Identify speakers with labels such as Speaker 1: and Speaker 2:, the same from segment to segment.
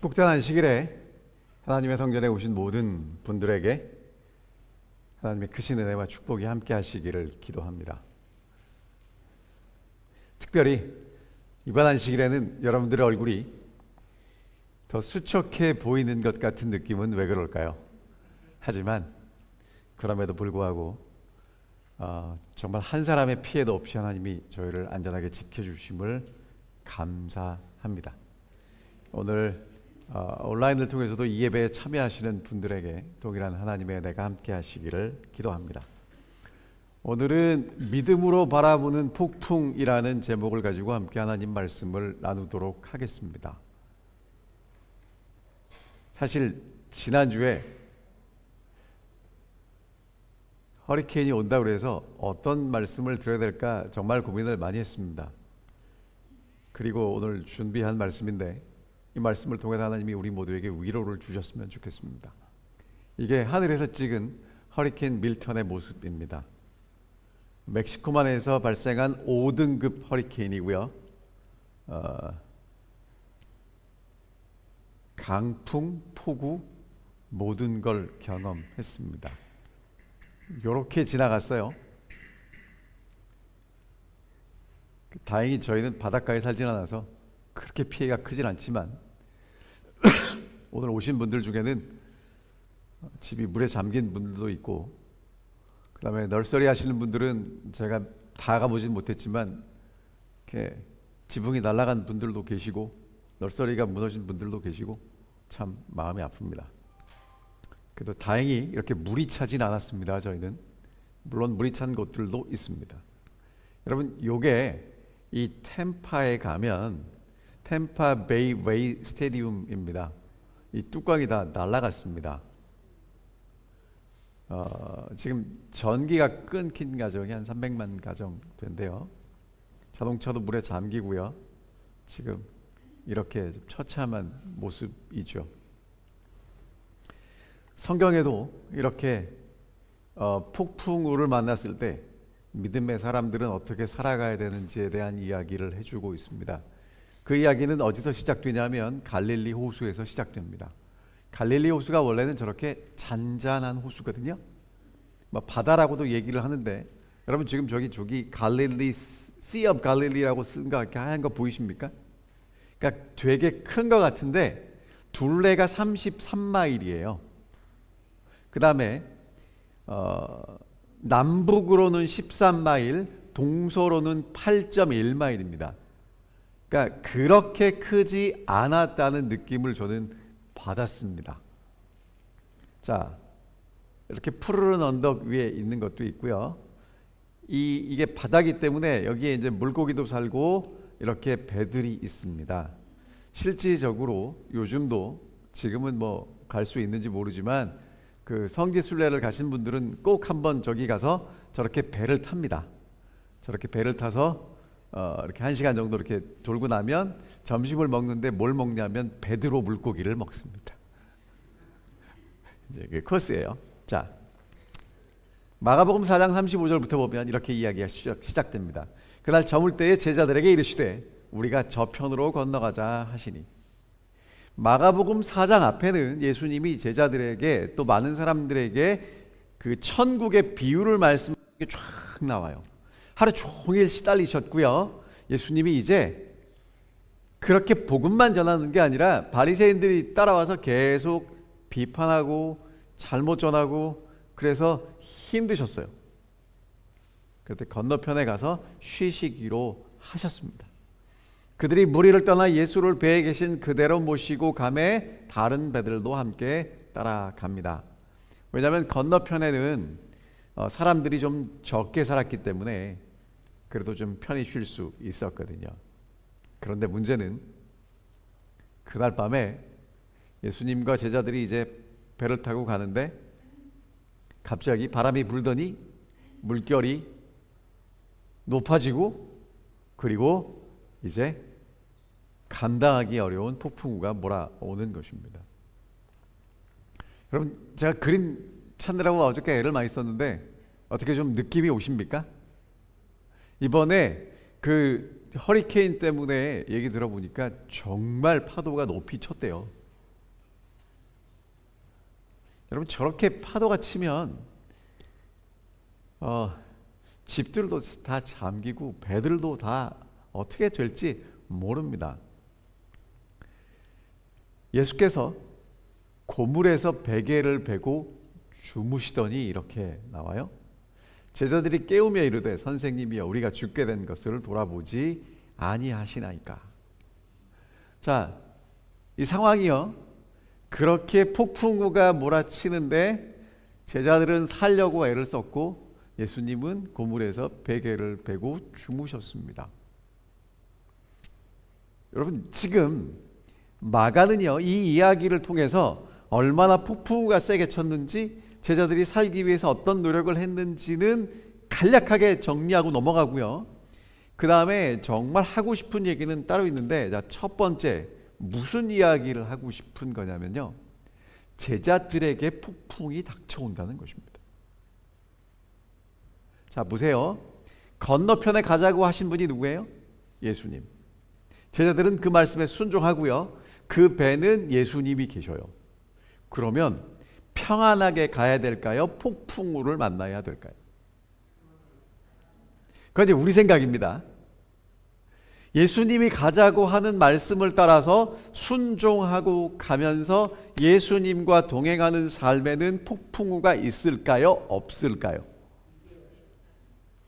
Speaker 1: 축복된 안식일에 하나님의 성전에 오신 모든 분들에게 하나님의 크신 은혜와 축복이 함께 하시기를 기도합니다. 특별히 이번 안식일에는 여러분들의 얼굴이 더 수척해 보이는 것 같은 느낌은 왜 그럴까요? 하지만 그럼에도 불구하고 정말 한 사람의 피해도 없이 하나님이 저희를 안전하게 지켜주심을 감사합니다. 오늘 온라인을 통해서도 이 예배에 참여하시는 분들에게 동일한 하나님의 은혜가 함께 하시기를 기도합니다. 오늘은 믿음으로 바라보는 폭풍이라는 제목을 가지고 함께 하나님 말씀을 나누도록 하겠습니다. 사실 지난주에 허리케인이 온다고 해서 어떤 말씀을 드려야 될까 정말 고민을 많이 했습니다. 그리고 오늘 준비한 말씀인데 이 말씀을 통해서 하나님이 우리 모두에게 위로를 주셨으면 좋겠습니다. 이게 하늘에서 찍은 허리케인 밀턴의 모습입니다. 멕시코만에서 발생한 5등급 허리케인이고요. 강풍, 폭우 모든 걸 경험했습니다. 이렇게 지나갔어요. 다행히 저희는 바닷가에 살진 않아서 그렇게 피해가 크진 않지만 오늘 오신 분들 중에는 집이 물에 잠긴 분들도 있고, 그 다음에 널서리 하시는 분들은 제가 다 가보진 못했지만 이렇게 지붕이 날아간 분들도 계시고 널서리가 무너진 분들도 계시고 참 마음이 아픕니다. 그래도 다행히 이렇게 물이 차진 않았습니다. 저희는 물론 물이 찬 곳들도 있습니다. 여러분, 요게 이 템파에 가면 템파 베이 웨이 스테디움입니다. 이 뚜껑이 다 날아갔습니다. 지금 전기가 끊긴 가정이 한 300만 가정 된대요. 자동차도 물에 잠기고요. 지금 이렇게 처참한 모습이죠. 성경에도 이렇게 폭풍우를 만났을 때 믿음의 사람들은 어떻게 살아가야 되는지에 대한 이야기를 해주고 있습니다. 그 이야기는 어디서 시작되냐면 갈릴리 호수에서 시작됩니다. 갈릴리 호수가 원래는 저렇게 잔잔한 호수거든요. 바다라고도 얘기를 하는데, 여러분 지금 저기 갈릴리 Sea of Galilee라고 쓴 거 하얀 거 보이십니까? 그러니까 되게 큰 거 같은데 둘레가 33마일이에요. 그 다음에 남북으로는 13마일, 동서로는 8.1마일입니다. 그러니까 그렇게 크지 않았다는 느낌을 저는 받았습니다. 자, 이렇게 푸르른 언덕 위에 있는 것도 있고요. 이게 바다기 때문에 여기에 이제 물고기도 살고 이렇게 배들이 있습니다. 실질적으로 요즘도 지금은 뭐 갈 수 있는지 모르지만 그 성지순례를 가신 분들은 꼭 한번 저기 가서 저렇게 배를 탑니다. 저렇게 배를 타서 이렇게 1시간 정도 이렇게 돌고 나면 점심을 먹는데 뭘 먹냐면 베드로 물고기를 먹습니다. 이제 그 코스예요. 자, 마가복음 4장 35절부터 보면 이렇게 이야기가 시작됩니다. 그날 저물 때에 제자들에게 이르시되 우리가 저편으로 건너가자 하시니. 마가복음 4장 앞에는 예수님이 제자들에게 또 많은 사람들에게 그 천국의 비유를 말씀하는 게 쫙 나와요. 하루 종일 시달리셨고요. 예수님이 이제 그렇게 복음만 전하는 게 아니라 바리새인들이 따라와서 계속 비판하고 잘못 전하고 그래서 힘드셨어요. 그때 건너편에 가서 쉬시기로 하셨습니다. 그들이 무리를 떠나 예수를 배에 계신 그대로 모시고 가매 다른 배들도 함께 따라갑니다. 왜냐하면 건너편에는 사람들이 좀 적게 살았기 때문에 그래도 좀 편히 쉴 수 있었거든요. 그런데 문제는 그날 밤에 예수님과 제자들이 이제 배를 타고 가는데 갑자기 바람이 불더니 물결이 높아지고 그리고 이제 감당하기 어려운 폭풍우가 몰아오는 것입니다. 여러분, 제가 그림 찾느라고 어저께 애를 많이 썼는데 어떻게 좀 느낌이 오십니까? 이번에 그 허리케인 때문에 얘기 들어보니까 정말 파도가 높이 쳤대요. 여러분 저렇게 파도가 치면 집들도 다 잠기고 배들도 다 어떻게 될지 모릅니다. 예수께서 고물에서 베개를 베고 주무시더니 이렇게 나와요. 제자들이 깨우며 이르되 선생님이여 우리가 죽게 된 것을 돌아보지 아니하시나이까. 자, 이 상황이요, 그렇게 폭풍우가 몰아치는데 제자들은 살려고 애를 썼고 예수님은 고물에서 베개를 베고 주무셨습니다. 여러분 지금 마가는요, 이 이야기를 통해서 얼마나 폭풍우가 세게 쳤는지, 제자들이 살기 위해서 어떤 노력을 했는지는 간략하게 정리하고 넘어가고요. 그 다음에 정말 하고 싶은 얘기는 따로 있는데, 자, 첫 번째 무슨 이야기를 하고 싶은 거냐면요, 제자들에게 폭풍이 닥쳐온다는 것입니다. 자, 보세요. 건너편에 가자고 하신 분이 누구예요? 예수님. 제자들은 그 말씀에 순종하고요, 그 배는 예수님이 계셔요. 그러면 평안하게 가야 될까요? 폭풍우를 만나야 될까요? 그건 이제 우리 생각입니다. 예수님이 가자고 하는 말씀을 따라서 순종하고 가면서 예수님과 동행하는 삶에는 폭풍우가 있을까요? 없을까요?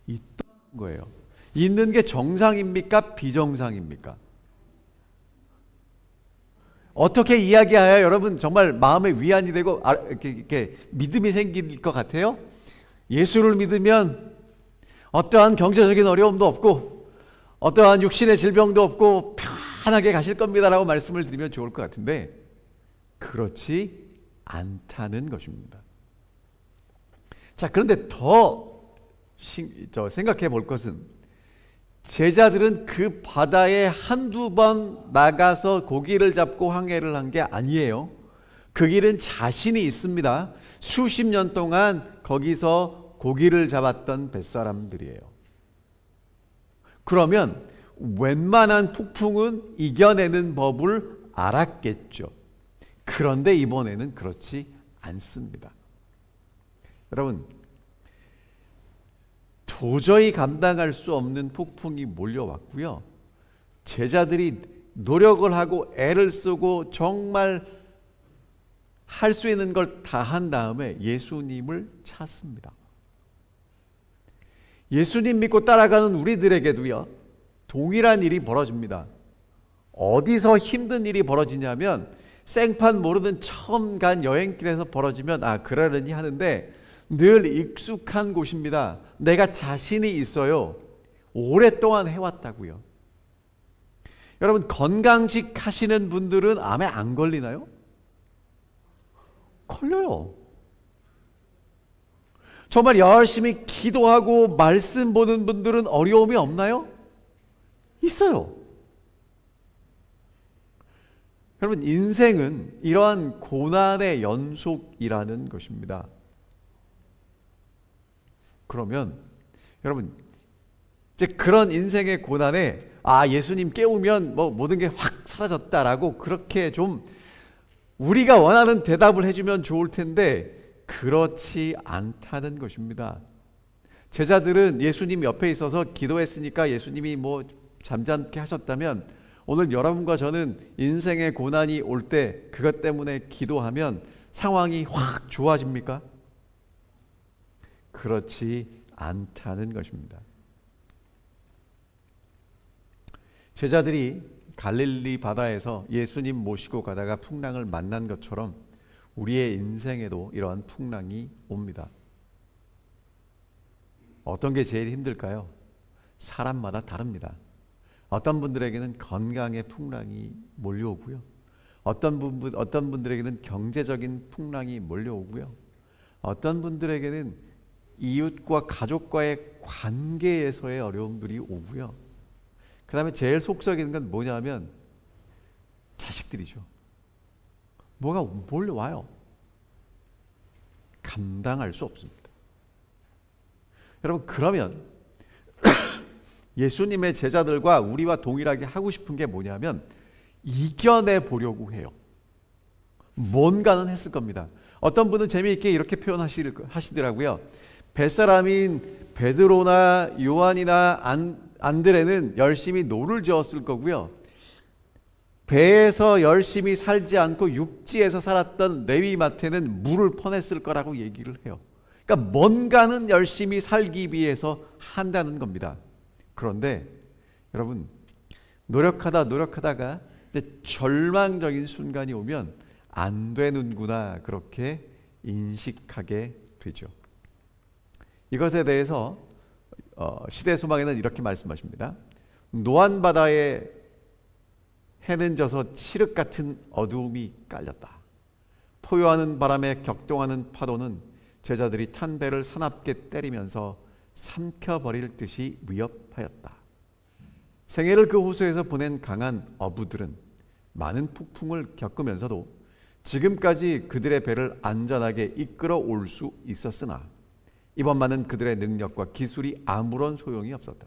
Speaker 1: 있다는 거예요. 있는 게 정상입니까? 비정상입니까? 어떻게 이야기해야 여러분 정말 마음에 위안이 되고 이렇게 믿음이 생길 것 같아요? 예수를 믿으면 어떠한 경제적인 어려움도 없고 어떠한 육신의 질병도 없고 편하게 가실 겁니다라고 말씀을 드리면 좋을 것 같은데 그렇지 않다는 것입니다. 자, 그런데 더 생각해 볼 것은, 제자들은 그 바다에 한두 번 나가서 고기를 잡고 항해를 한 게 아니에요. 그 길은 자신이 있습니다. 수십 년 동안 거기서 고기를 잡았던 뱃사람들이에요. 그러면 웬만한 폭풍은 이겨내는 법을 알았겠죠. 그런데 이번에는 그렇지 않습니다. 여러분, 도저히 감당할 수 없는 폭풍이 몰려왔고요. 제자들이 노력을 하고 애를 쓰고 정말 할 수 있는 걸 다 한 다음에 예수님을 찾습니다. 예수님 믿고 따라가는 우리들에게도요, 동일한 일이 벌어집니다. 어디서 힘든 일이 벌어지냐면 생판 모르는 처음 간 여행길에서 벌어지면 그러려니 하는데 늘 익숙한 곳입니다. 내가 자신이 있어요. 오랫동안 해왔다고요. 여러분, 건강식 하시는 분들은 암에 안 걸리나요? 걸려요. 정말 열심히 기도하고 말씀 보는 분들은 어려움이 없나요? 있어요. 여러분, 인생은 이러한 고난의 연속이라는 것입니다. 그러면 여러분, 이제 그런 인생의 고난에 예수님 깨우면 모든 게 확 사라졌다라고 그렇게 좀 우리가 원하는 대답을 해주면 좋을 텐데 그렇지 않다는 것입니다. 제자들은 예수님 옆에 있어서 기도했으니까 예수님이 잠잠케 하셨다면, 오늘 여러분과 저는 인생의 고난이 올 때 그것 때문에 기도하면 상황이 확 좋아집니까? 그렇지 않다는 것입니다. 제자들이 갈릴리 바다에서 예수님 모시고 가다가 풍랑을 만난 것처럼 우리의 인생에도 이러한 풍랑이 옵니다. 어떤 게 제일 힘들까요? 사람마다 다릅니다. 어떤 분들에게는 건강의 풍랑이 몰려오고요. 어떤 분들에게는 경제적인 풍랑이 몰려오고요. 어떤 분들에게는 이웃과 가족과의 관계에서의 어려움들이 오고요. 그 다음에 제일 속썩이는 건 뭐냐면 자식들이죠. 뭐가 몰려와요. 감당할 수 없습니다. 여러분, 그러면 예수님의 제자들과 우리와 동일하게 하고 싶은 게 뭐냐면 이겨내 보려고 해요. 뭔가는 했을 겁니다. 어떤 분은 재미있게 이렇게 표현하시더라고요. 뱃사람인 베드로나 요한이나 안드레는 열심히 노를 저었을 거고요. 배에서 열심히 살지 않고 육지에서 살았던 레위 마태는 물을 퍼냈을 거라고 얘기를 해요. 그러니까 뭔가는 열심히 살기 위해서 한다는 겁니다. 그런데 여러분, 노력하다가 이제 절망적인 순간이 오면 안 되는구나, 그렇게 인식하게 되죠. 이것에 대해서 시대소망에는 이렇게 말씀하십니다. 노안바다에 해는 져서 칠흑 같은 어두움이 깔렸다. 포효하는 바람에 격동하는 파도는 제자들이 탄 배를 사납게 때리면서 삼켜버릴 듯이 위협하였다. 생애를 그 호수에서 보낸 강한 어부들은 많은 폭풍을 겪으면서도 지금까지 그들의 배를 안전하게 이끌어 올 수 있었으나 이번만은 그들의 능력과 기술이 아무런 소용이 없었다.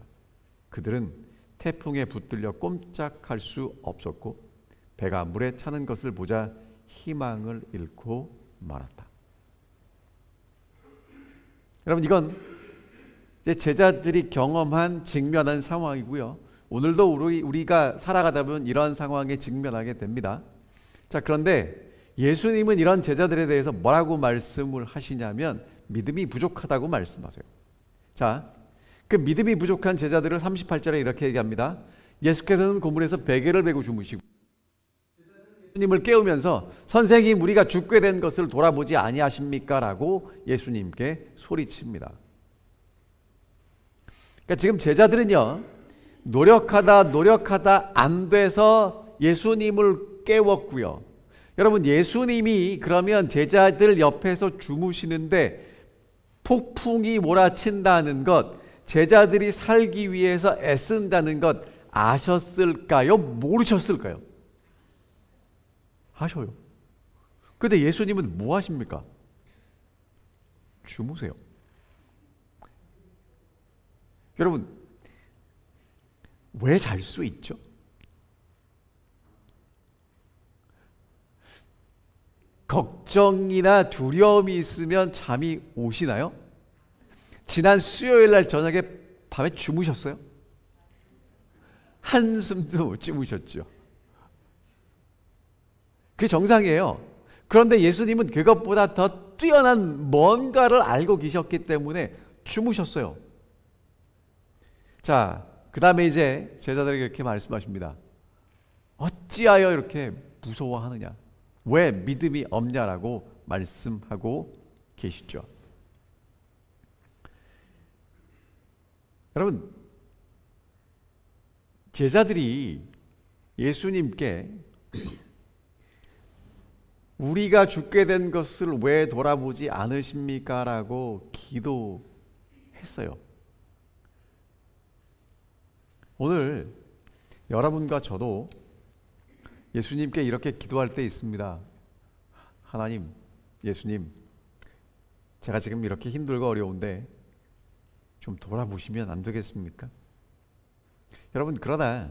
Speaker 1: 그들은 태풍에 붙들려 꼼짝할 수 없었고 배가 물에 차는 것을 보자 희망을 잃고 말았다. 여러분, 이건 제자들이 경험한, 직면한 상황이고요. 오늘도 우리가 살아가다 보면 이런 상황에 직면하게 됩니다. 자, 그런데 예수님은 이런 제자들에 대해서 뭐라고 말씀을 하시냐면 믿음이 부족하다고 말씀하세요. 자, 그 믿음이 부족한 제자들을 38절에 이렇게 얘기합니다. 예수께서는 고물에서 베개를 베고 주무시고 예수님을 깨우면서 선생님, 우리가 죽게 된 것을 돌아보지 아니하십니까? 라고 예수님께 소리칩니다. 그러니까 지금 제자들은요, 노력하다 안 돼서 예수님을 깨웠고요. 여러분, 예수님이 그러면 제자들 옆에서 주무시는데 폭풍이 몰아친다는 것, 제자들이 살기 위해서 애쓴다는 것 아셨을까요? 모르셨을까요? 아셔요. 그런데 예수님은 뭐 하십니까? 주무세요. 여러분, 왜 잘 수 있죠? 걱정이나 두려움이 있으면 잠이 오시나요? 지난 수요일 날 저녁에 밤에 주무셨어요? 한숨도 못 주무셨죠. 그게 정상이에요. 그런데 예수님은 그것보다 더 뛰어난 뭔가를 알고 계셨기 때문에 주무셨어요. 자, 그 다음에 이제 제자들에게 이렇게 말씀하십니다. 어찌하여 이렇게 무서워하느냐? 왜 믿음이 없냐라고 말씀하고 계시죠. 여러분, 제자들이 예수님께 우리가 죽게 된 것을 왜 돌아보지 않으십니까? 라고 기도했어요. 오늘 여러분과 저도 예수님께 이렇게 기도할 때 있습니다. 하나님, 예수님, 제가 지금 이렇게 힘들고 어려운데 좀 돌아보시면 안 되겠습니까? 여러분, 그러나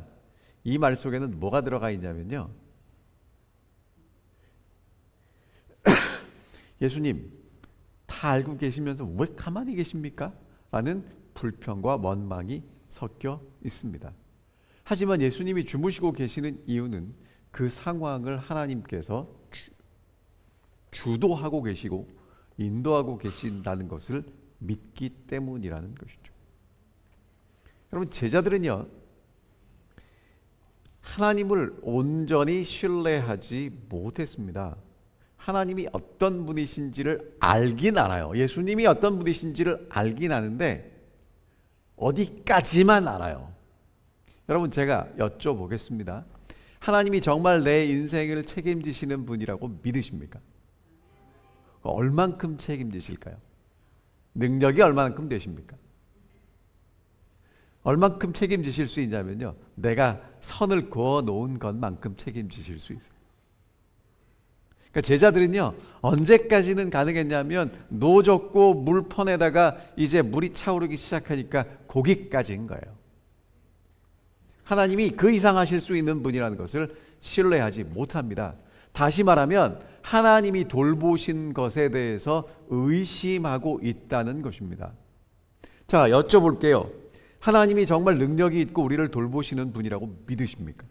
Speaker 1: 이 말 속에는 뭐가 들어가 있냐면요, 예수님, 다 알고 계시면서 왜 가만히 계십니까? 라는 불평과 원망이 섞여 있습니다. 하지만 예수님이 주무시고 계시는 이유는 그 상황을 하나님께서 주도하고 계시고 인도하고 계신다는 것을 믿기 때문이라는 것이죠. 여러분, 제자들은요, 하나님을 온전히 신뢰하지 못했습니다. 하나님이 어떤 분이신지를 알긴 알아요. 예수님이 어떤 분이신지를 알긴 아는데 어디까지만 알아요. 여러분, 제가 여쭤보겠습니다. 하나님이 정말 내 인생을 책임지시는 분이라고 믿으십니까? 얼만큼 책임지실까요? 능력이 얼만큼 되십니까? 얼만큼 책임지실 수 있냐면요, 내가 선을 그어 놓은 것만큼 책임지실 수 있어요. 그러니까 제자들은요, 언제까지는 가능했냐면 노젓고 물 퍼내다가 이제 물이 차오르기 시작하니까 거기까지인 거예요. 하나님이 그 이상 하실 수 있는 분이라는 것을 신뢰하지 못합니다. 다시 말하면 하나님이 돌보신 것에 대해서 의심하고 있다는 것입니다. 자, 여쭤볼게요. 하나님이 정말 능력이 있고 우리를 돌보시는 분이라고 믿으십니까?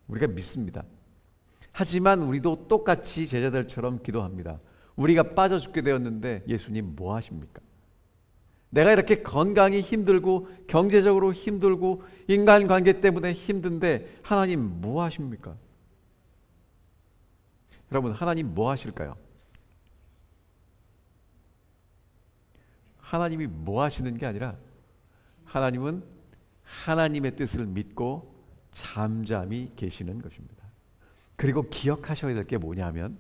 Speaker 1: 우리가 믿습니다. 하지만 우리도 똑같이 제자들처럼 기도합니다. 우리가 빠져 죽게 되었는데 예수님 뭐 하십니까? 내가 이렇게 건강이 힘들고 경제적으로 힘들고 인간관계 때문에 힘든데 하나님 뭐 하십니까? 여러분, 하나님 뭐 하실까요? 하나님이 뭐 하시는 게 아니라 하나님은 하나님의 뜻을 믿고 잠잠히 계시는 것입니다. 그리고 기억하셔야 될 게 뭐냐면,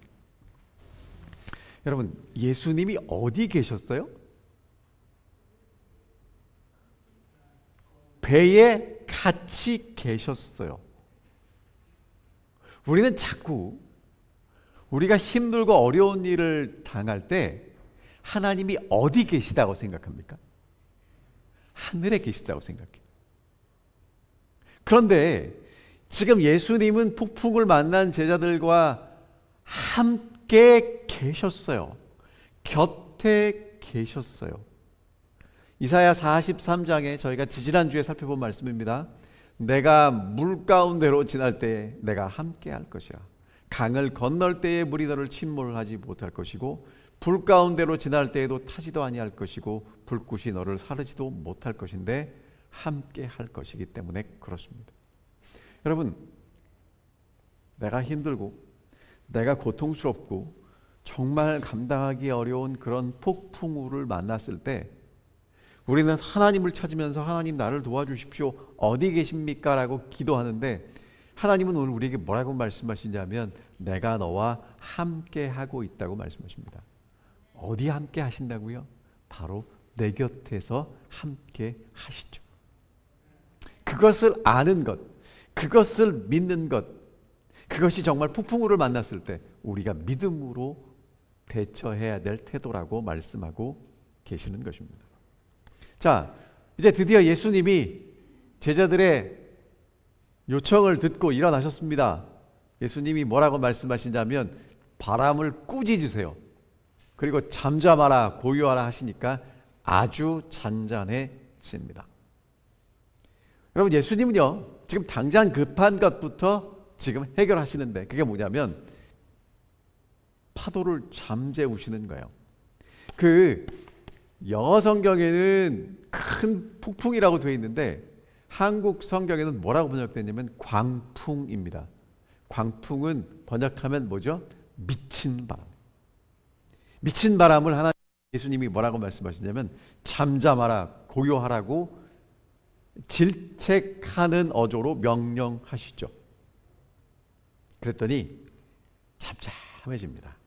Speaker 1: 여러분, 예수님이 어디 계셨어요? 배에 같이 계셨어요. 우리는 자꾸 우리가 힘들고 어려운 일을 당할 때 하나님이 어디 계시다고 생각합니까? 하늘에 계시다고 생각해요. 그런데 지금 예수님은 폭풍을 만난 제자들과 함께 계셨어요. 곁에 계셨어요. 이사야 43장에 저희가 지지난주에 살펴본 말씀입니다. 내가 물 가운데로 지날 때 내가 함께 할 것이야. 강을 건널 때에 물이 너를 침몰하지 못할 것이고 불 가운데로 지날 때에도 타지도 아니할 것이고 불꽃이 너를 사르지도 못할 것인데 함께 할 것이기 때문에 그렇습니다. 여러분, 내가 힘들고 내가 고통스럽고 정말 감당하기 어려운 그런 폭풍우를 만났을 때 우리는 하나님을 찾으면서 하나님 나를 도와주십시오. 어디 계십니까? 라고 기도하는데 하나님은 오늘 우리에게 뭐라고 말씀하시냐면 내가 너와 함께 하고 있다고 말씀하십니다. 어디 함께 하신다고요? 바로 내 곁에서 함께 하시죠. 그것을 아는 것, 그것을 믿는 것, 그것이 정말 폭풍우를 만났을 때 우리가 믿음으로 대처해야 될 태도라고 말씀하고 계시는 것입니다. 자, 이제 드디어 예수님이 제자들의 요청을 듣고 일어나셨습니다. 예수님이 뭐라고 말씀하시냐면 바람을 꾸짖으세요. 그리고 잠잠하라 고요하라 하시니까 아주 잔잔해집니다. 여러분, 예수님은요 지금 당장 급한 것부터 지금 해결하시는데 그게 뭐냐면 파도를 잠재우시는 거예요. 그 영어 성경에는 큰 폭풍이라고 되어 있는데 한국 성경에는 뭐라고 번역되냐면 광풍입니다. 광풍은 번역하면 뭐죠? 미친 바람. 미친 바람을 하나님 예수님이 뭐라고 말씀하시냐면 잠잠하라 고요하라고 질책하는 어조로 명령하시죠. 그랬더니 잠잠해집니다.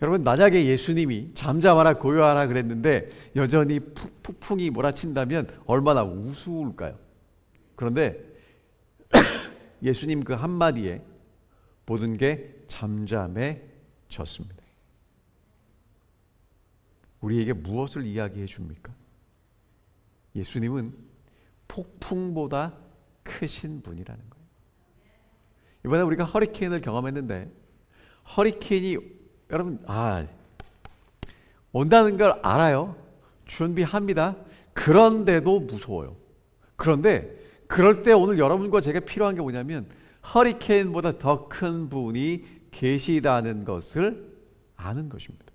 Speaker 1: 여러분, 만약에 예수님이 잠잠하라 고요하라 그랬는데 여전히 폭풍이 몰아친다면 얼마나 우스울까요? 그런데 예수님 그 한마디에 모든 게 잠잠해졌습니다. 우리에게 무엇을 이야기해 줍니까? 예수님은 폭풍보다 크신 분이라는 거예요. 이번에 우리가 허리케인을 경험했는데 허리케인이 여러분 온다는 걸 알아요. 준비합니다. 그런데도 무서워요. 그런데 그럴 때 오늘 여러분과 제가 필요한 게 뭐냐면 허리케인보다 더 큰 분이 계시다는 것을 아는 것입니다.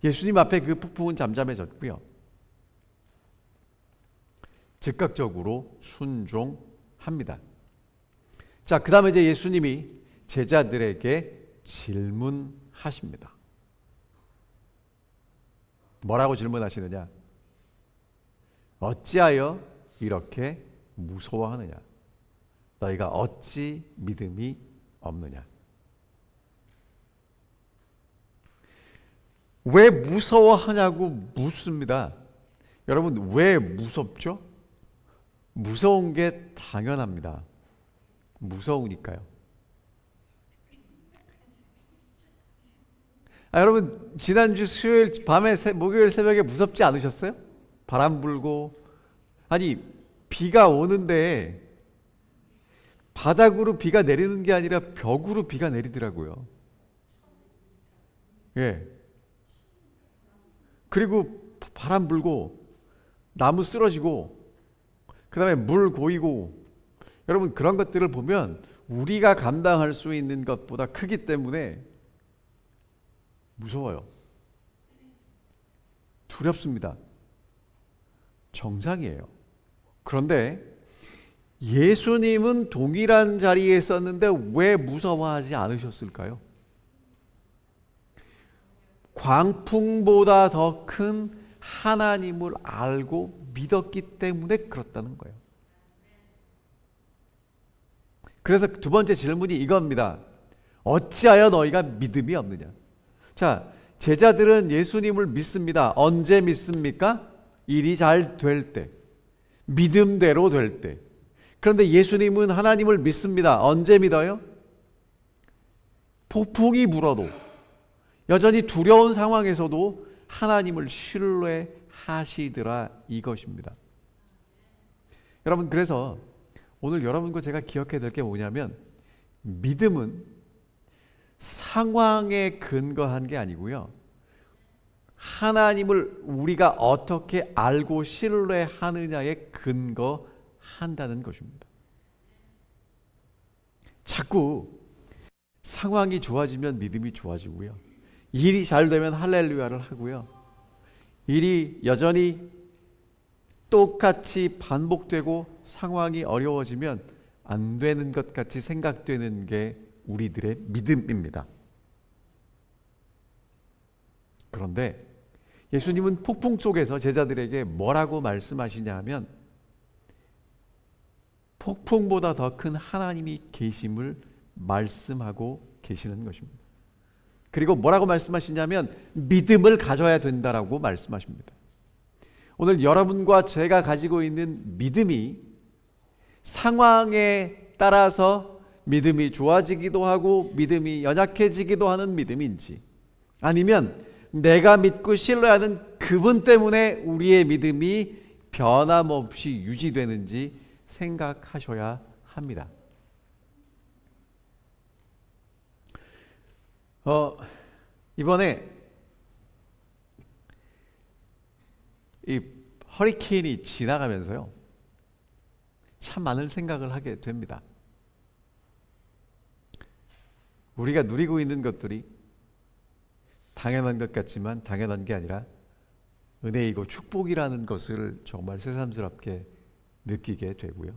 Speaker 1: 예수님 앞에 그 폭풍은 잠잠해졌고요. 즉각적으로 순종합니다. 자, 그 다음에 이제 예수님이 제자들에게 질문하십니다. 뭐라고 질문하시느냐? 어찌하여 이렇게 무서워하느냐? 너희가 어찌 믿음이 없느냐? 왜 무서워하냐고 묻습니다. 여러분, 왜 무섭죠? 무서운 게 당연합니다. 무서우니까요. 여러분, 지난주 수요일 밤에 목요일 새벽에 무섭지 않으셨어요? 바람 불고 아니 비가 오는데 바닥으로 비가 내리는 게 아니라 벽으로 비가 내리더라고요. 예. 그리고 바람 불고 나무 쓰러지고 그 다음에 물 고이고, 여러분 그런 것들을 보면 우리가 감당할 수 있는 것보다 크기 때문에 무서워요. 두렵습니다. 정상이에요. 그런데 예수님은 동일한 자리에 있었는데 왜 무서워하지 않으셨을까요? 광풍보다 더 큰 하나님을 알고 믿었기 때문에 그렇다는 거예요. 그래서 두 번째 질문이 이겁니다. 어찌하여 너희가 믿음이 없느냐? 자, 제자들은 예수님을 믿습니다. 언제 믿습니까? 일이 잘 될 때, 믿음대로 될 때. 그런데 예수님은 하나님을 믿습니다. 언제 믿어요? 폭풍이 불어도, 여전히 두려운 상황에서도 하나님을 신뢰하시더라, 이것입니다. 여러분, 그래서 오늘 여러분과 제가 기억해야 될 게 뭐냐면, 믿음은 상황에 근거한 게 아니고요, 하나님을 우리가 어떻게 알고 신뢰하느냐에 근거한다는 것입니다. 자꾸 상황이 좋아지면 믿음이 좋아지고요, 일이 잘 되면 할렐루야를 하고요, 일이 여전히 똑같이 반복되고 상황이 어려워지면 안 되는 것 같이 생각되는 게 우리들의 믿음입니다. 그런데 예수님은 폭풍 속에서 제자들에게 뭐라고 말씀하시냐 하면, 폭풍보다 더 큰 하나님이 계심을 말씀하고 계시는 것입니다. 그리고 뭐라고 말씀하시냐면 믿음을 가져야 된다라고 말씀하십니다. 오늘 여러분과 제가 가지고 있는 믿음이 상황에 따라서 믿음이 좋아지기도 하고 믿음이 연약해지기도 하는 믿음인지, 아니면 내가 믿고 신뢰하는 그분 때문에 우리의 믿음이 변함없이 유지되는지 생각하셔야 합니다. 이번에 이 허리케인이 지나가면서요, 참 많은 생각을 하게 됩니다. 우리가 누리고 있는 것들이 당연한 것 같지만 당연한 게 아니라 은혜이고 축복이라는 것을 정말 새삼스럽게 느끼게 되고요.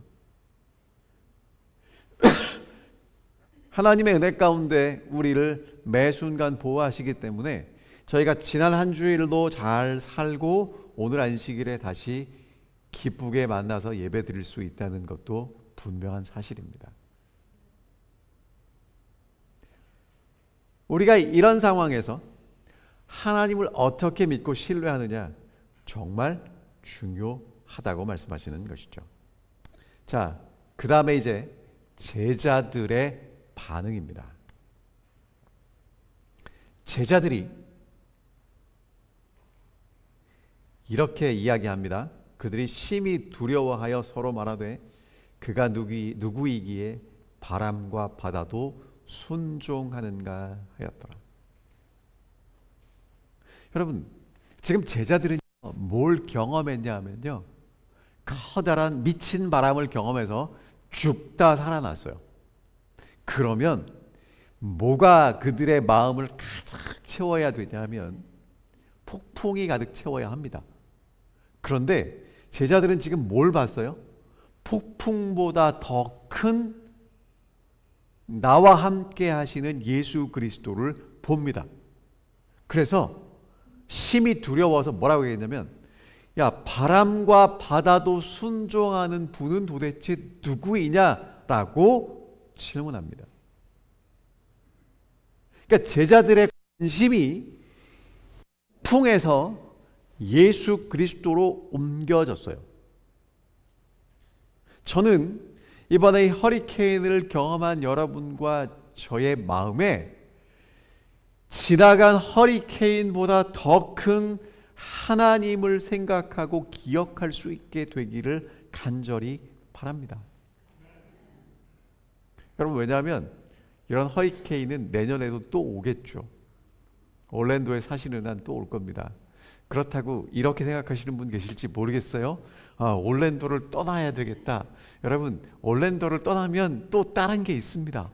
Speaker 1: 하나님의 은혜 가운데 우리를 매 순간 보호하시기 때문에 저희가 지난 한 주일도 잘 살고 오늘 안식일에 다시 기쁘게 만나서 예배 드릴 수 있다는 것도 분명한 사실입니다. 우리가 이런 상황에서 하나님을 어떻게 믿고 신뢰하느냐, 정말 중요하다고 말씀하시는 것이죠. 자, 그 다음에 이제 제자들의 반응입니다. 제자들이 이렇게 이야기합니다. 그들이 심히 두려워하여 서로 말하되 그가 누구이기에 바람과 바다도 순종하는가 하였더라. 여러분, 지금 제자들은 뭘 경험했냐 하면요, 커다란 미친 바람을 경험해서 죽다 살아났어요. 그러면 뭐가 그들의 마음을 가득 채워야 되냐면 폭풍이 가득 채워야 합니다. 그런데 제자들은 지금 뭘 봤어요? 폭풍보다 더 큰 나와 함께 하시는 예수 그리스도를 봅니다. 그래서 심히 두려워서 뭐라고 얘기했냐면, 야, 바람과 바다도 순종하는 분은 도대체 누구이냐라고 질문합니다. 그러니까 제자들의 관심이 풍에서 예수 그리스도로 옮겨졌어요. 저는 이번에 이 허리케인을 경험한 여러분과 저의 마음에 지나간 허리케인보다 더 큰 하나님을 생각하고 기억할 수 있게 되기를 간절히 바랍니다. 여러분, 왜냐하면 이런 허리케인은 내년에도 또 오겠죠. 올랜도에 사시는 한 또 올 겁니다. 그렇다고 이렇게 생각하시는 분 계실지 모르겠어요. 올랜도를 떠나야 되겠다. 여러분, 올랜도를 떠나면 또 다른 게 있습니다.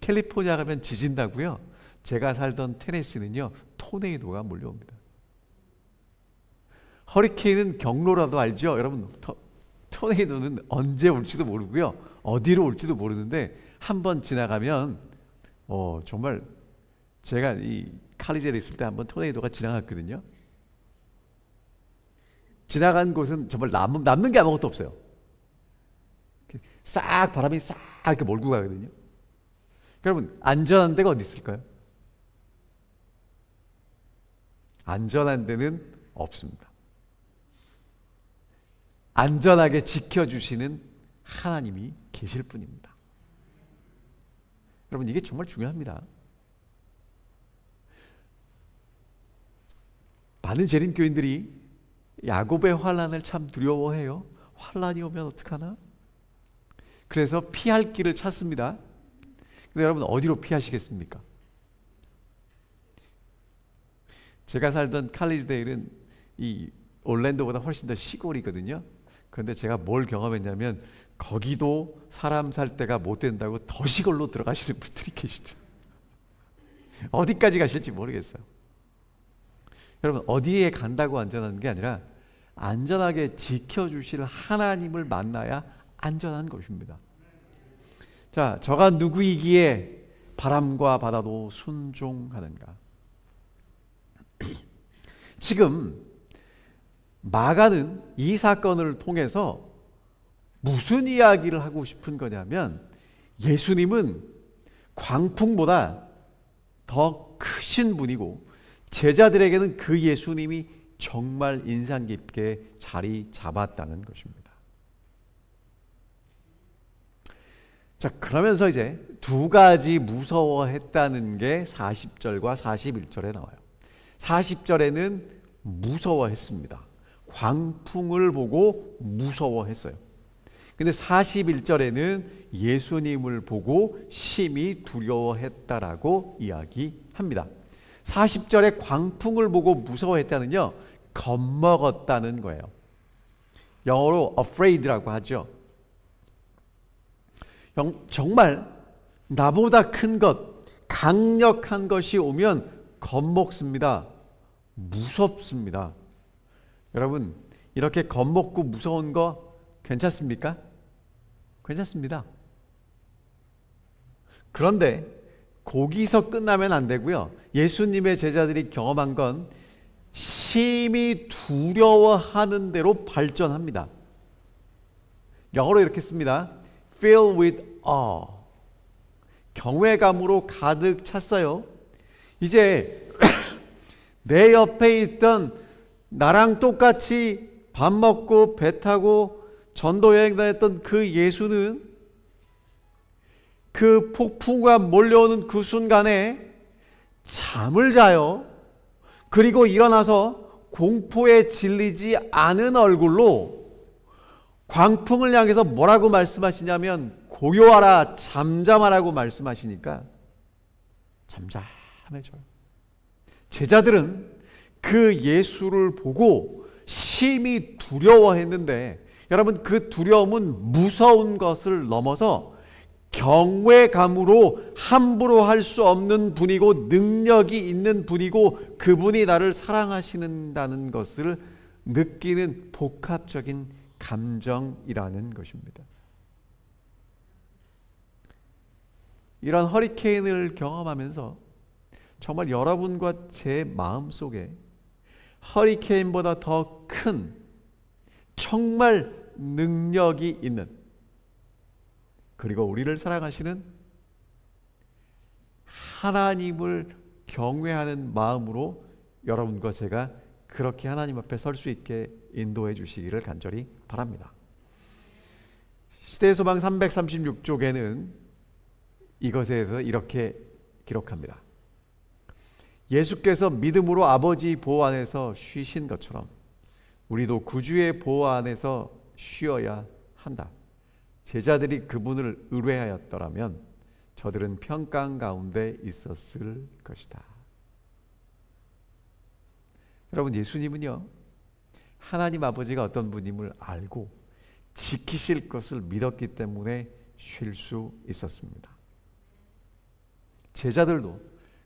Speaker 1: 캘리포니아 가면 지진 나고요. 제가 살던 테네시는요, 토네이도가 몰려옵니다. 허리케인은 경로라도 알죠? 여러분, 토네이도는 언제 올지도 모르고요, 어디로 올지도 모르는데 한번 지나가면 정말, 제가 이 칼리제에 있을 때 한번 토네이도가 지나갔거든요. 지나간 곳은 정말 남는 게 아무것도 없어요. 싹 바람이 싹 이렇게 몰고 가거든요. 여러분, 안전한 데가 어디 있을까요? 안전한 데는 없습니다. 안전하게 지켜주시는 하나님이 계실 뿐입니다. 여러분, 이게 정말 중요합니다. 많은 재림교인들이 야곱의 환난을 참 두려워해요. 환난이 오면 어떡하나? 그래서 피할 길을 찾습니다. 근데 여러분, 어디로 피하시겠습니까? 제가 살던 칼리지데일은 이 올랜도보다 훨씬 더 시골이거든요. 그런데 제가 뭘 경험했냐면, 거기도 사람 살 데가 못 된다고 더 시골로 들어가시는 분들이 계시더라고요. 어디까지 가실지 모르겠어요. 여러분, 어디에 간다고 안전한 게 아니라 안전하게 지켜주실 하나님을 만나야 안전한 것입니다. 자, 저가 누구이기에 바람과 바다도 순종하는가? 지금 마가는 이 사건을 통해서 무슨 이야기를 하고 싶은 거냐면, 예수님은 광풍보다 더 크신 분이고 제자들에게는 그 예수님이 정말 인상 깊게 자리 잡았다는 것입니다. 자, 그러면서 이제 두 가지 무서워했다는 게 40절과 41절에 나와요. 40절에는 무서워했습니다. 광풍을 보고 무서워했어요. 근데 41절에는 예수님을 보고 심히 두려워했다라고 이야기합니다. 40절에 광풍을 보고 무서워했다는요, 겁먹었다는 거예요. 영어로 afraid라고 하죠. 정말 나보다 큰 것, 강력한 것이 오면 겁먹습니다. 무섭습니다. 여러분, 이렇게 겁먹고 무서운 거 괜찮습니까? 괜찮습니다. 그런데 거기서 끝나면 안 되고요. 예수님의 제자들이 경험한 건 심히 두려워하는 대로 발전합니다. 영어로 이렇게 씁니다. Filled with awe. 경외감으로 가득 찼어요. 이제 내 옆에 있던 나랑 똑같이 밥 먹고 배 타고 전도여행 다녔던 그 예수는 그 폭풍과 몰려오는 그 순간에 잠을 자요. 그리고 일어나서 공포에 질리지 않은 얼굴로 광풍을 향해서 뭐라고 말씀하시냐면, 고요하라, 잠잠하라고 말씀하시니까 잠잠해져요. 제자들은 그 예수를 보고 심히 두려워했는데, 여러분, 그 두려움은 무서운 것을 넘어서 경외감으로 함부로 할 수 없는 분이고 능력이 있는 분이고 그분이 나를 사랑하시는다는 것을 느끼는 복합적인 감정이라는 것입니다. 이런 허리케인을 경험하면서 정말 여러분과 제 마음속에 허리케인보다 더 큰 정말 능력이 있는, 그리고 우리를 사랑하시는 하나님을 경외하는 마음으로 여러분과 제가 그렇게 하나님 앞에 설 수 있게 인도해 주시기를 간절히 바랍니다. 시대의 소망 336쪽에는 이것에 대해서 이렇게 기록합니다. 예수께서 믿음으로 아버지 보호 안에서 쉬신 것처럼 우리도 구주의 보호 안에서 쉬어야 한다. 제자들이 그분을 의뢰하였더라면 저들은 평강 가운데 있었을 것이다. 여러분, 예수님은요, 하나님 아버지가 어떤 분임을 알고 지키실 것을 믿었기 때문에 쉴 수 있었습니다. 제자들도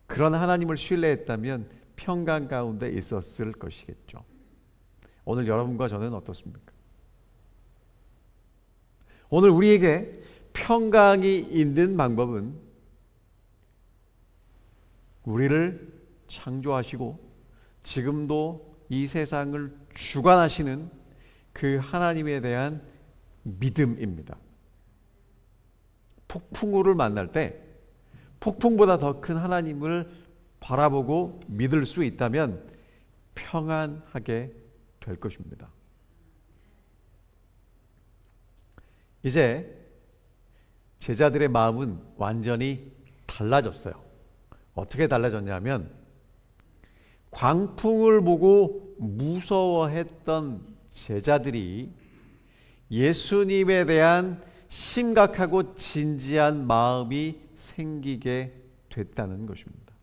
Speaker 1: 그런 하나님을 신뢰했다면 평강 가운데 있었을 것이겠죠. 오늘 여러분과 저는 어떻습니까? 오늘 우리에게 평강이 있는 방법은 우리를 창조하시고 지금도 이 세상을 주관하시는 그 하나님에 대한 믿음입니다. 폭풍우를 만날 때 폭풍보다 더 큰 하나님을 바라보고 믿을 수 있다면 평안하게 될 것입니다. 이제 제자들의 마음은 완전히 달라졌어요. 어떻게 달라졌냐면 광풍을 보고 무서워했던 제자들이 예수님에 대한 심각하고 진지한 마음이 생기게 됐다는 것입니다.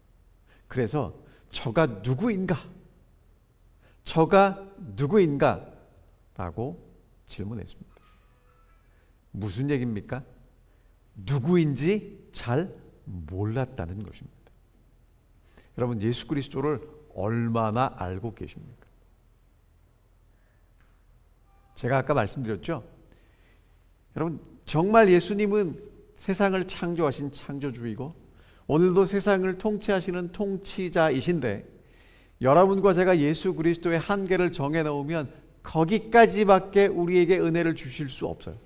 Speaker 1: 그래서 저가 누구인가? 저가 누구인가? 라고 질문했습니다. 무슨 얘기입니까? 누구인지 잘 몰랐다는 것입니다. 여러분, 예수 그리스도를 얼마나 알고 계십니까? 제가 아까 말씀드렸죠? 여러분, 정말 예수님은 세상을 창조하신 창조주이고 오늘도 세상을 통치하시는 통치자이신데 여러분과 제가 예수 그리스도의 한계를 정해놓으면 거기까지밖에 우리에게 은혜를 주실 수 없어요.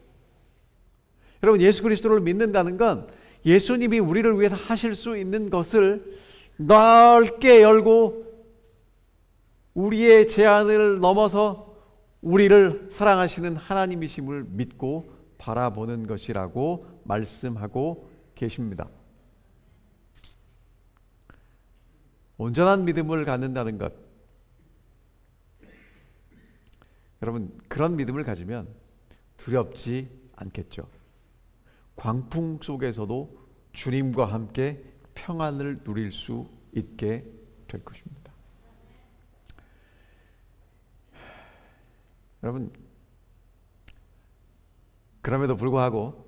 Speaker 1: 여러분, 예수 그리스도를 믿는다는 건 예수님이 우리를 위해서 하실 수 있는 것을 넓게 열고 우리의 제한을 넘어서 우리를 사랑하시는 하나님이심을 믿고 바라보는 것이라고 말씀하고 계십니다. 온전한 믿음을 갖는다는 것, 여러분, 그런 믿음을 가지면 두렵지 않겠죠. 광풍 속에서도 주님과 함께 평안을 누릴 수 있게 될 것입니다. 여러분, 그럼에도 불구하고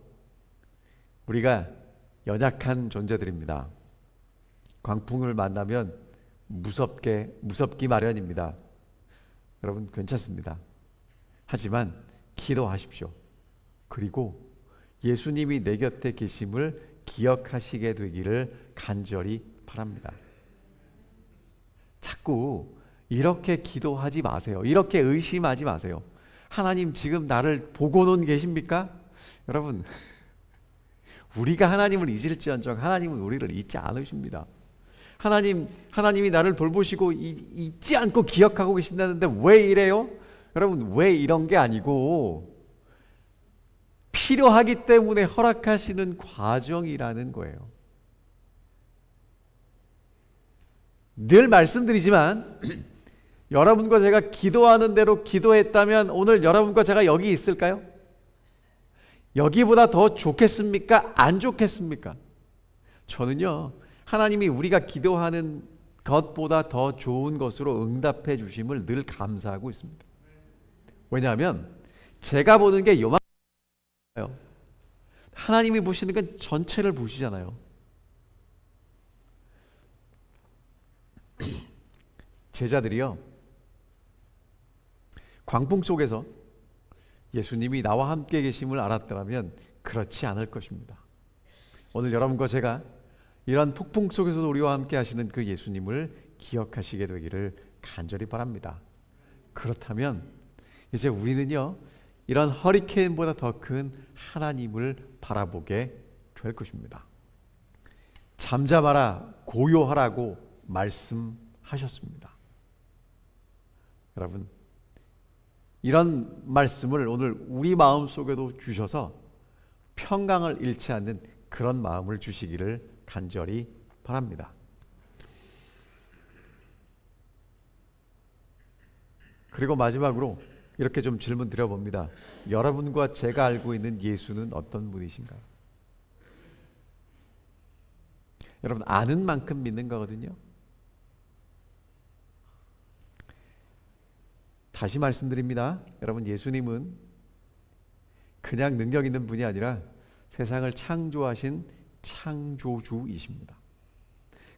Speaker 1: 우리가 연약한 존재들입니다. 광풍을 만나면 무섭기 마련입니다. 여러분, 괜찮습니다. 하지만 기도하십시오. 그리고 예수님이 내 곁에 계심을 기억하시게 되기를 간절히 바랍니다. 자꾸 이렇게 기도하지 마세요. 이렇게 의심하지 마세요. 하나님 지금 나를 보고는 계십니까? 여러분, 우리가 하나님을 잊을지언정 하나님은 우리를 잊지 않으십니다. 하나님이 나를 돌보시고 잊지 않고 기억하고 계신다는데 왜 이래요? 여러분, 왜 이런 게 아니고 필요하기 때문에 허락하시는 과정이라는 거예요. 늘 말씀드리지만 여러분과 제가 기도하는 대로 기도했다면 오늘 여러분과 제가 여기 있을까요? 여기보다 더 좋겠습니까? 안 좋겠습니까? 저는요, 하나님이 우리가 기도하는 것보다 더 좋은 것으로 응답해 주심을 늘 감사하고 있습니다. 왜냐하면 제가 보는 게 요만해요. 하나님이 보시는 건 전체를 보시잖아요. 제자들이요, 광풍 속에서 예수님이 나와 함께 계심을 알았더라면 그렇지 않을 것입니다. 오늘 여러분과 제가 이런 폭풍 속에서도 우리와 함께 하시는 그 예수님을 기억하시게 되기를 간절히 바랍니다. 그렇다면 이제 우리는요, 이런 허리케인보다 더 큰 하나님을 바라보게 될 것입니다. 잠잠하라, 고요하라고 말씀하셨습니다. 여러분, 이런 말씀을 오늘 우리 마음속에도 주셔서 평강을 잃지 않는 그런 마음을 주시기를 간절히 바랍니다. 그리고 마지막으로 이렇게 좀 질문 드려봅니다. 여러분과 제가 알고 있는 예수는 어떤 분이신가요? 여러분, 아는 만큼 믿는 거거든요. 다시 말씀드립니다. 여러분, 예수님은 그냥 능력 있는 분이 아니라 세상을 창조하신 창조주이십니다.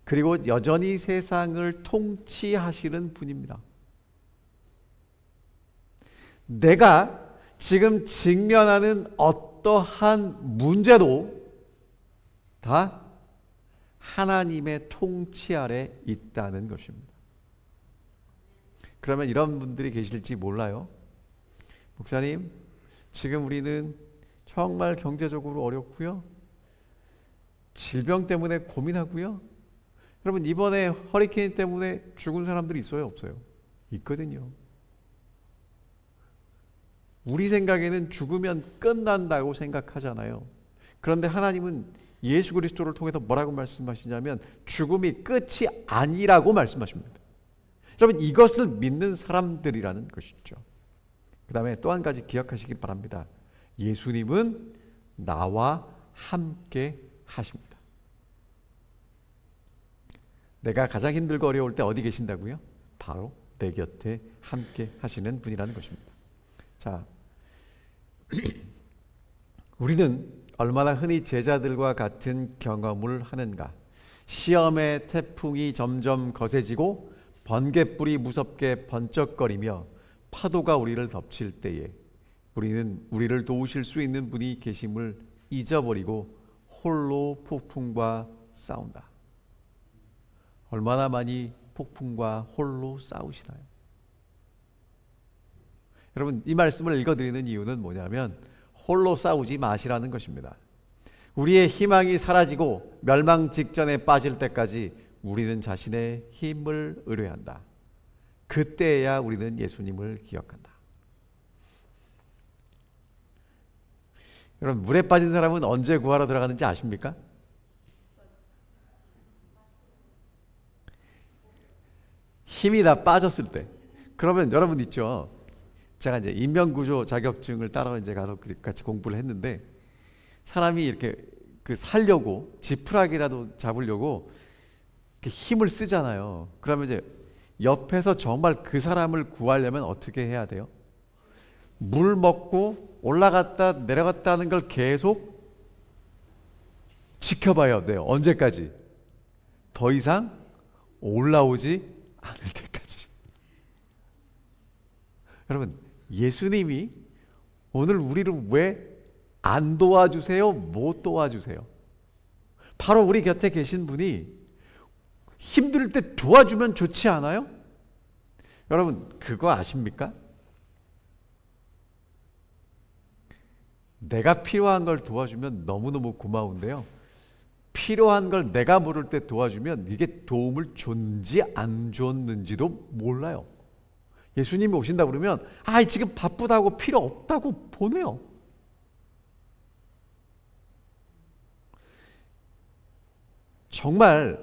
Speaker 1: 그리고 여전히 세상을 통치하시는 분입니다. 내가 지금 직면하는 어떠한 문제도 다 하나님의 통치 아래 있다는 것입니다. 그러면 이런 분들이 계실지 몰라요. 목사님, 지금 우리는 정말 경제적으로 어렵고요, 질병 때문에 고민하고요. 여러분, 이번에 허리케인 때문에 죽은 사람들이 있어요, 없어요? 있거든요. 우리 생각에는 죽으면 끝난다고 생각하잖아요. 그런데 하나님은 예수 그리스도를 통해서 뭐라고 말씀하시냐면 죽음이 끝이 아니라고 말씀하십니다. 여러분, 이것을 믿는 사람들이라는 것이죠. 그 다음에 또 한 가지 기억하시기 바랍니다. 예수님은 나와 함께 하십니다. 내가 가장 힘들고 어려울 때 어디 계신다고요? 바로 내 곁에 함께 하시는 분이라는 것입니다. 자, 우리는 얼마나 흔히 제자들과 같은 경험을 하는가? 시험의 태풍이 점점 거세지고 번갯불이 무섭게 번쩍거리며 파도가 우리를 덮칠 때에 우리는 우리를 도우실 수 있는 분이 계심을 잊어버리고 홀로 폭풍과 싸운다. 얼마나 많이 폭풍과 홀로 싸우시나요? 여러분, 이 말씀을 읽어드리는 이유는 뭐냐면 홀로 싸우지 마시라는 것입니다. 우리의 희망이 사라지고 멸망 직전에 빠질 때까지 우리는 자신의 힘을 의뢰한다. 그때야 우리는 예수님을 기억한다. 여러분, 물에 빠진 사람은 언제 구하러 들어가는지 아십니까? 힘이 다 빠졌을 때. 그러면 여러분 있죠. 제가 이제 인명구조 자격증을 따러 이제 가서 같이 공부를 했는데, 사람이 이렇게 살려고 지푸라기라도 잡으려고 힘을 쓰잖아요. 그러면 이제 옆에서 정말 그 사람을 구하려면 어떻게 해야 돼요? 물 먹고 올라갔다 내려갔다 하는 걸 계속 지켜봐야 돼요. 언제까지? 더 이상 올라오지 않을 때까지. 여러분, 예수님이 오늘 우리를 왜 안 도와주세요? 못 도와주세요? 바로 우리 곁에 계신 분이 힘들 때 도와주면 좋지 않아요? 여러분, 그거 아십니까? 내가 필요한 걸 도와주면 너무너무 고마운데요, 필요한 걸 내가 모를 때 도와주면 이게 도움을 줬는지 안 줬는지도 몰라요. 예수님이 오신다 그러면 지금 바쁘다고 필요 없다고 보내요. 정말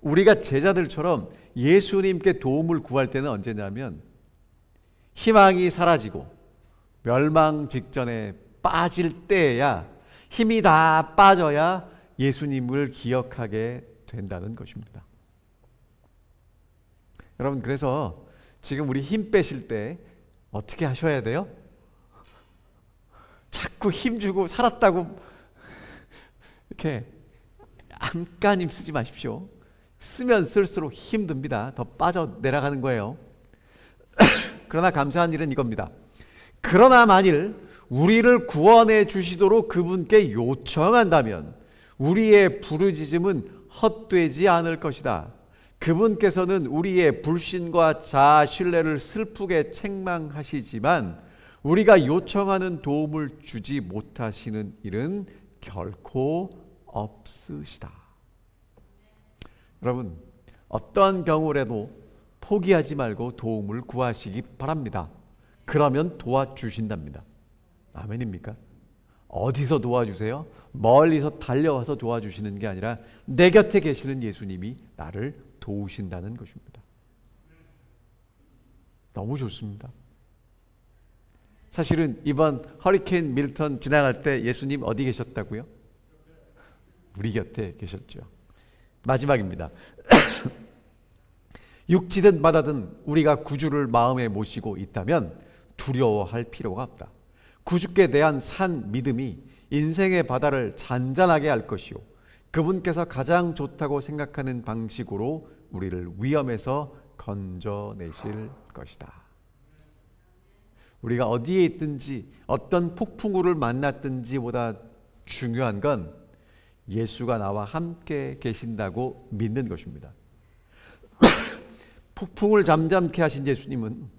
Speaker 1: 우리가 제자들처럼 예수님께 도움을 구할 때는 언제냐면 희망이 사라지고 멸망 직전에 빠질 때야, 힘이 다 빠져야 예수님을 기억하게 된다는 것입니다. 여러분, 그래서 지금 우리 힘 빼실 때 어떻게 하셔야 돼요? 자꾸 힘주고 살았다고 이렇게 안간힘 쓰지 마십시오. 쓰면 쓸수록 힘듭니다. 더 빠져 내려가는 거예요. 그러나 감사한 일은 이겁니다. 그러나 만일 우리를 구원해 주시도록 그분께 요청한다면 우리의 부르짖음은 헛되지 않을 것이다. 그분께서는 우리의 불신과 자아 신뢰를 슬프게 책망하시지만 우리가 요청하는 도움을 주지 못하시는 일은 결코 없으시다. 여러분, 어떠한 경우라도 포기하지 말고 도움을 구하시기 바랍니다. 그러면 도와주신답니다. 아멘입니까? 어디서 도와주세요? 멀리서 달려와서 도와주시는 게 아니라 내 곁에 계시는 예수님이 나를 도우신다는 것입니다. 너무 좋습니다. 사실은 이번 허리케인 밀턴 지나갈 때 예수님 어디 계셨다고요? 우리 곁에 계셨죠. 마지막입니다. 육지든 바다든 우리가 구주를 마음에 모시고 있다면 두려워할 필요가 없다. 구주께 대한 산 믿음이 인생의 바다를 잔잔하게 할 것이요, 그분께서 가장 좋다고 생각하는 방식으로 우리를 위험에서 건져내실 것이다. 우리가 어디에 있든지 어떤 폭풍우를 만났든지보다 중요한 건 예수가 나와 함께 계신다고 믿는 것입니다. 폭풍을 잠잠케 하신 예수님은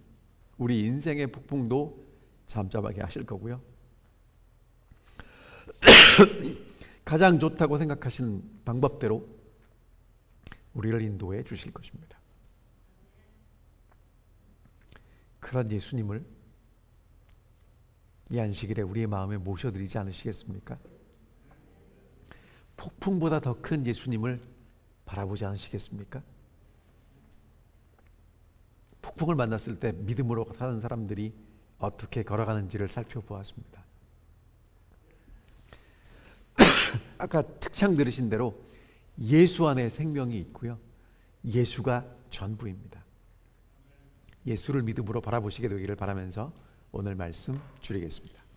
Speaker 1: 우리 인생의 폭풍도 잠잠하게 하실 거고요. 가장 좋다고 생각하시는 방법대로 우리를 인도해 주실 것입니다. 그런 예수님을 이 안식일에 우리의 마음에 모셔드리지 않으시겠습니까? 폭풍보다 더 큰 예수님을 바라보지 않으시겠습니까? 폭풍을 만났을 때 믿음으로 사는 사람들이 어떻게 걸어가는지를 살펴보았습니다. 아까 특창 들으신 대로 예수 안에 생명이 있고요, 예수가 전부입니다. 예수를 믿음으로 바라보시게 되기를 바라면서 오늘 말씀 줄이겠습니다.